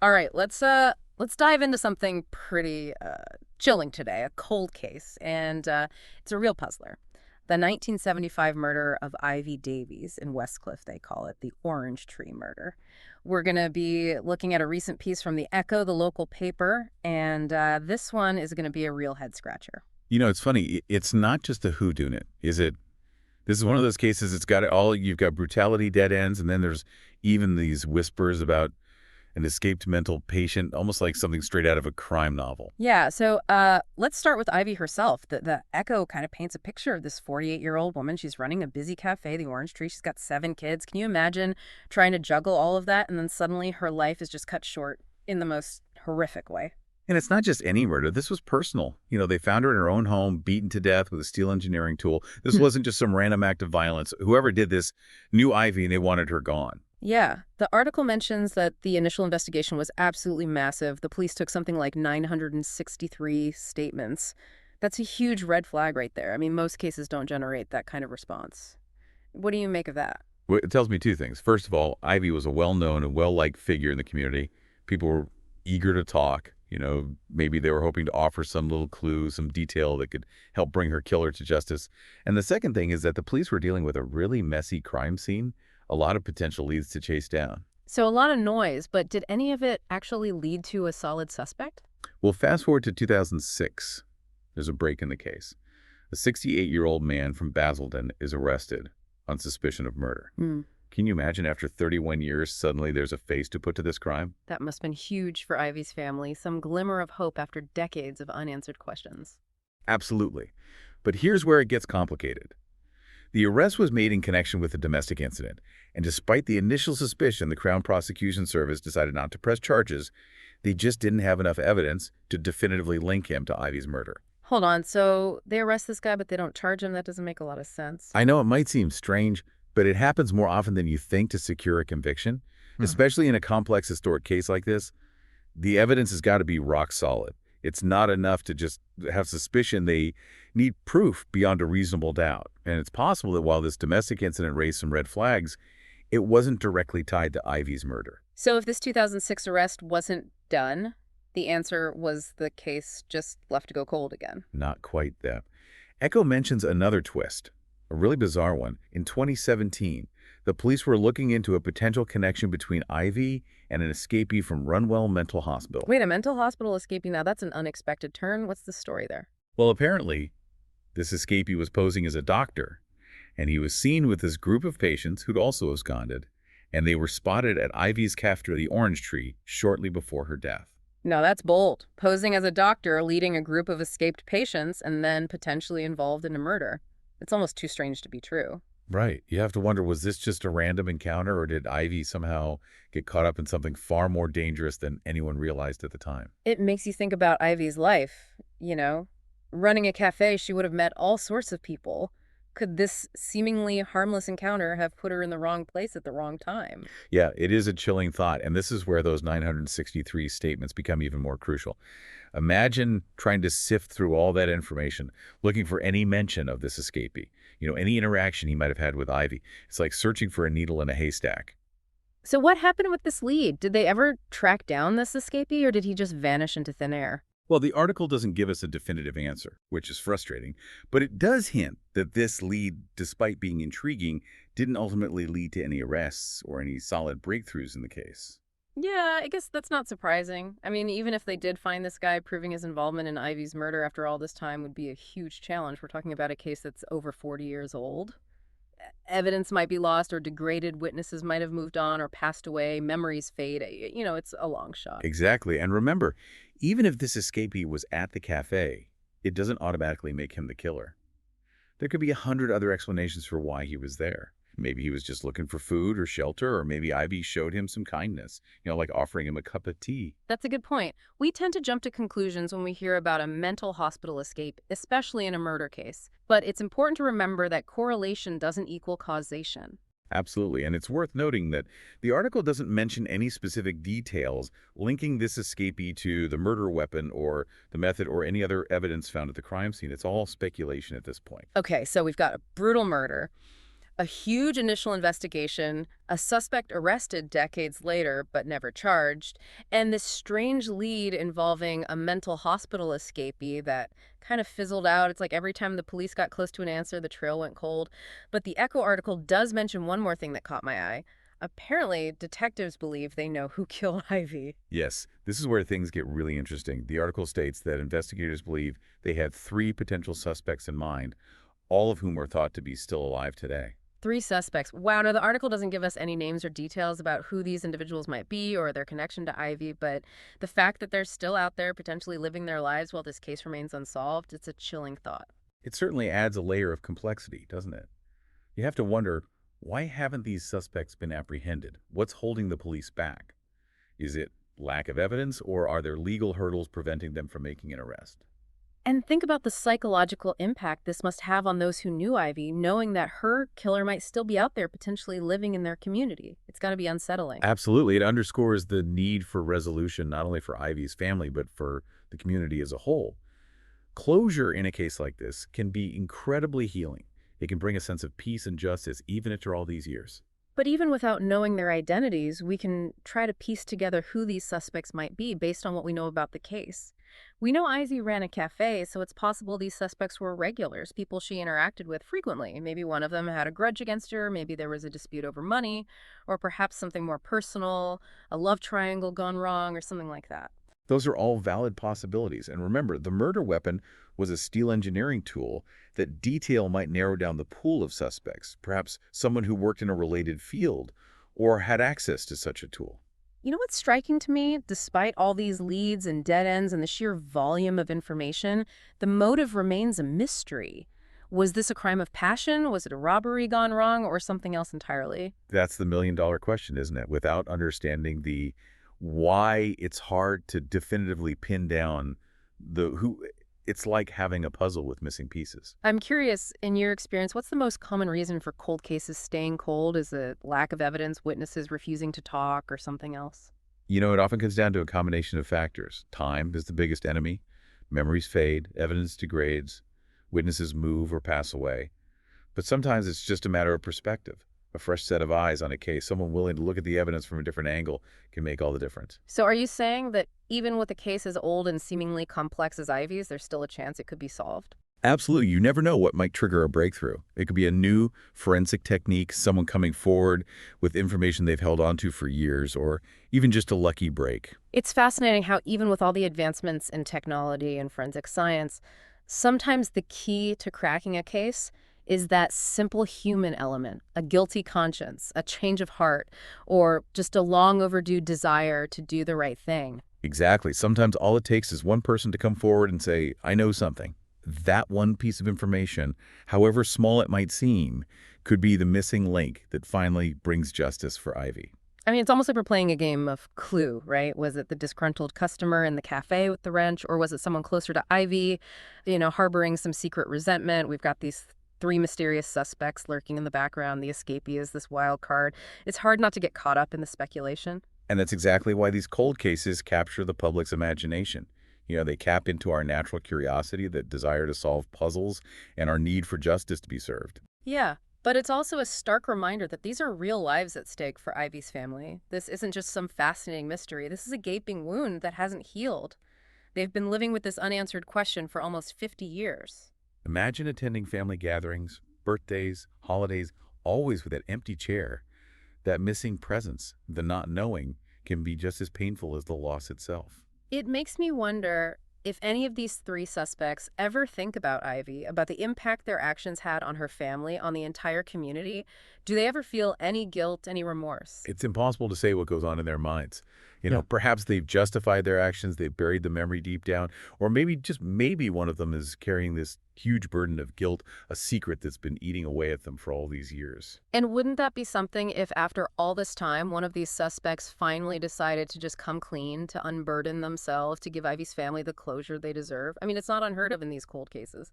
All right, let's dive into something pretty chilling today, a cold case, and it's a real puzzler. The 1975 murder of Ivy Davies in Westcliff, they call it the Orange Tree murder. We're going to be looking at a recent piece from the Echo, the local paper, and this one is going to be a real head scratcher. It's funny. It's not just a whodunit, is it? This is one of those cases. It's got it all. You've got brutality, dead ends, and then there's even these whispers about an escaped mental patient, almost like something straight out of a crime novel. Yeah, so let's start with Ivy herself. The Echo kind of paints a picture of this 48-year-old woman. She's running a busy cafe, the Orange Tree. She's got 7 kids. Can you imagine trying to juggle all of that and then suddenly her life is just cut short in the most horrific way? And it's not just any murder. This was personal. They found her in her own home, beaten to death with a steel engineering tool. This wasn't just some random act of violence. Whoever did this knew Ivy and they wanted her gone. Yeah, the article mentions that the initial investigation was absolutely massive. The police took something like 963 statements. That's a huge red flag right there. I mean, most cases don't generate that kind of response. What do you make of that? Well, it tells me two things. First of all, Ivy was a well-known and well-liked figure in the community. People were eager to talk. Maybe they were hoping to offer some little clue, some detail that could help bring her killer to justice. And the second thing is that the police were dealing with a really messy crime scene, a lot of potential leads to chase down. So a lot of noise, but did any of it actually lead to a solid suspect? Well, fast forward to 2006. There's a break in the case. A 68-year-old man from Basildon is arrested on suspicion of murder. Hmm. Can you imagine after 31 years, suddenly there's a face to put to this crime? That must have been huge for Ivy's family, some glimmer of hope after decades of unanswered questions. Absolutely. But here's where it gets complicated. The arrest was made in connection with a domestic incident, and despite the initial suspicion, the Crown Prosecution Service decided not to press charges. They just didn't have enough evidence to definitively link him to Ivy's murder. Hold on, so they arrest this guy, but they don't charge him? That doesn't make a lot of sense. I know it might seem strange, but it happens more often than you think to secure a conviction, especially in a complex historic case like this. The evidence has got to be rock solid. It's not enough to just have suspicion. They need proof beyond a reasonable doubt. And it's possible that while this domestic incident raised some red flags, it wasn't directly tied to Ivy's murder. So if this 2006 arrest wasn't done, the answer was the case just left to go cold again. Not quite that. Echo mentions another twist, a really bizarre one. In 2017, the police were looking into a potential connection between Ivy and an escapee from Runwell Mental Hospital. Wait, a mental hospital escapee now? That's an unexpected turn. What's the story there? Well, apparently, this escapee was posing as a doctor, and he was seen with this group of patients who'd also absconded, and they were spotted at Ivy's cafeteria, the Orange Tree, shortly before her death. No, that's bold. Posing as a doctor, leading a group of escaped patients, and then potentially involved in a murder. It's almost too strange to be true. Right. You have to wonder, was this just a random encounter, or did Ivy somehow get caught up in something far more dangerous than anyone realized at the time? It makes you think about Ivy's life, you know? Running a cafe, she would have met all sorts of people. Could this seemingly harmless encounter have put her in the wrong place at the wrong time? Yeah, it is a chilling thought, and this is where those 963 statements become even more crucial. Imagine trying to sift through all that information, looking for any mention of this escapee, any interaction he might have had with Ivy. It's like searching for a needle in a haystack. So what happened with this lead? Did they ever track down this escapee, or did he just vanish into thin air? Well, the article doesn't give us a definitive answer, which is frustrating, but it does hint that this lead, despite being intriguing, didn't ultimately lead to any arrests or any solid breakthroughs in the case. Yeah, I guess that's not surprising. I mean, even if they did find this guy, proving his involvement in Ivy's murder after all this time would be a huge challenge. We're talking about a case that's over 40 years old. Evidence might be lost or degraded, witnesses might have moved on or passed away, memories fade. It's a long shot. Exactly. And remember, even if this escapee was at the cafe, it doesn't automatically make him the killer. There could be 100 other explanations for why he was there. Maybe he was just looking for food or shelter, or maybe Ivy showed him some kindness, like offering him a cup of tea. That's a good point. We tend to jump to conclusions when we hear about a mental hospital escape, especially in a murder case. But it's important to remember that correlation doesn't equal causation. Absolutely. And it's worth noting that the article doesn't mention any specific details linking this escapee to the murder weapon or the method or any other evidence found at the crime scene. It's all speculation at this point. Okay, so we've got a brutal murder. A huge initial investigation, a suspect arrested decades later but never charged, and this strange lead involving a mental hospital escapee that kind of fizzled out. It's like every time the police got close to an answer, the trail went cold. But the Echo article does mention one more thing that caught my eye. Apparently, detectives believe they know who killed Ivy. Yes, this is where things get really interesting. The article states that investigators believe they had 3 potential suspects in mind, all of whom are thought to be still alive today. 3 suspects. Wow, now the article doesn't give us any names or details about who these individuals might be or their connection to Ivy, but the fact that they're still out there potentially living their lives while this case remains unsolved, it's a chilling thought. It certainly adds a layer of complexity, doesn't it? You have to wonder, why haven't these suspects been apprehended? What's holding the police back? Is it lack of evidence, or are there legal hurdles preventing them from making an arrest? And think about the psychological impact this must have on those who knew Ivy, knowing that her killer might still be out there potentially living in their community. It's got to be unsettling. Absolutely. It underscores the need for resolution, not only for Ivy's family, but for the community as a whole. Closure in a case like this can be incredibly healing. It can bring a sense of peace and justice even after all these years. But even without knowing their identities, we can try to piece together who these suspects might be based on what we know about the case. We know Izzy ran a cafe, so it's possible these suspects were regulars, people she interacted with frequently. Maybe one of them had a grudge against her, maybe there was a dispute over money, or perhaps something more personal, a love triangle gone wrong, or something like that. Those are all valid possibilities. And remember, the murder weapon was a steel engineering tool. That detail might narrow down the pool of suspects, perhaps someone who worked in a related field or had access to such a tool. You know what's striking to me? Despite all these leads and dead ends and the sheer volume of information, the motive remains a mystery. Was this a crime of passion? Was it a robbery gone wrong, or something else entirely? That's the million-dollar question, isn't it? Without understanding the why, it's hard to definitively pin down the who. It's like having a puzzle with missing pieces. I'm curious, in your experience, what's the most common reason for cold cases staying cold? Is it lack of evidence, witnesses refusing to talk, or something else? You know, it often comes down to a combination of factors. Time is the biggest enemy. Memories fade, evidence degrades, witnesses move or pass away. But sometimes it's just a matter of perspective. A fresh set of eyes on a case, someone willing to look at the evidence from a different angle can make all the difference. So are you saying that even with a case as old and seemingly complex as Ivy's, there's still a chance it could be solved? Absolutely. You never know what might trigger a breakthrough. It could be a new forensic technique, someone coming forward with information they've held onto for years, or even just a lucky break. It's fascinating how even with all the advancements in technology and forensic science, sometimes the key to cracking a case is that simple human element, a guilty conscience, a change of heart, or just a long overdue desire to do the right thing. Exactly. Sometimes all it takes is one person to come forward and say, I know something. That one piece of information, however small it might seem, could be the missing link that finally brings justice for Ivy. I mean, it's almost like we're playing a game of Clue, right? Was it the disgruntled customer in the cafe with the wrench, or was it someone closer to Ivy, harboring some secret resentment? We've got these 3 mysterious suspects lurking in the background. The escapee is this wild card. It's hard not to get caught up in the speculation. And that's exactly why these cold cases capture the public's imagination. They tap into our natural curiosity, that desire to solve puzzles, and our need for justice to be served. Yeah, but it's also a stark reminder that these are real lives at stake for Ivy's family. This isn't just some fascinating mystery. This is a gaping wound that hasn't healed. They've been living with this unanswered question for almost 50 years. Imagine attending family gatherings, birthdays, holidays, always with that empty chair. That missing presence, the not knowing, can be just as painful as the loss itself. It makes me wonder if any of these 3 suspects ever think about Ivy, about the impact their actions had on her family, on the entire community. Do they ever feel any guilt, any remorse? It's impossible to say what goes on in their minds. Yeah. Perhaps they've justified their actions, they've buried the memory deep down, or maybe, just maybe, one of them is carrying this huge burden of guilt, a secret that's been eating away at them for all these years. And wouldn't that be something if after all this time, one of these suspects finally decided to just come clean, to unburden themselves, to give Ivy's family the closure they deserve? I mean, it's not unheard of in these cold cases.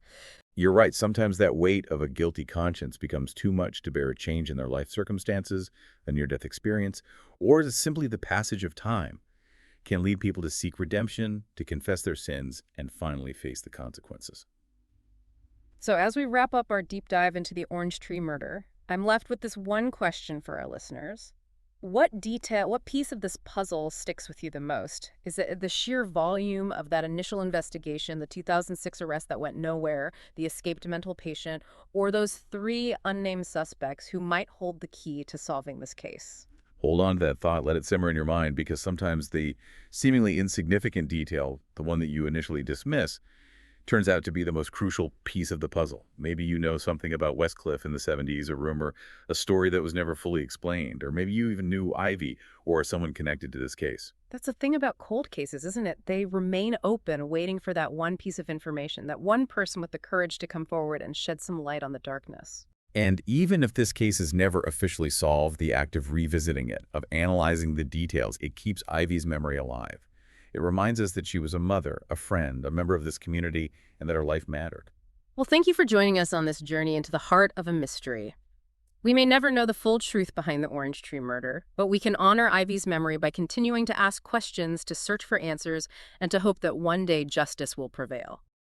You're right, sometimes that weight of a guilty conscience becomes too much to bear a change in their life circumstances, a near-death experience, or is simply the passage of time can lead people to seek redemption, to confess their sins, and finally face the consequences. So as we wrap up our deep dive into the Orange Tree murder, I'm left with this one question for our listeners. What piece of this puzzle sticks with you the most? Is it the sheer volume of that initial investigation, the 2006 arrest that went nowhere, the escaped mental patient, or those three unnamed suspects who might hold the key to solving this case? Hold on to that thought, let it simmer in your mind, because sometimes the seemingly insignificant detail, the one that you initially dismiss, turns out to be the most crucial piece of the puzzle. Maybe you know something about Westcliff in the 70s, a rumor, a story that was never fully explained, or maybe you even knew Ivy or someone connected to this case. That's the thing about cold cases, isn't it? They remain open, waiting for that one piece of information, that one person with the courage to come forward and shed some light on the darkness. And even if this case is never officially solved, the act of revisiting it, of analyzing the details, it keeps Ivy's memory alive. It reminds us that she was a mother, a friend, a member of this community, and that her life mattered. Well, thank you for joining us on this journey into the heart of a mystery. We may never know the full truth behind the Orange Tree murder, but we can honor Ivy's memory by continuing to ask questions, to search for answers, and to hope that one day justice will prevail.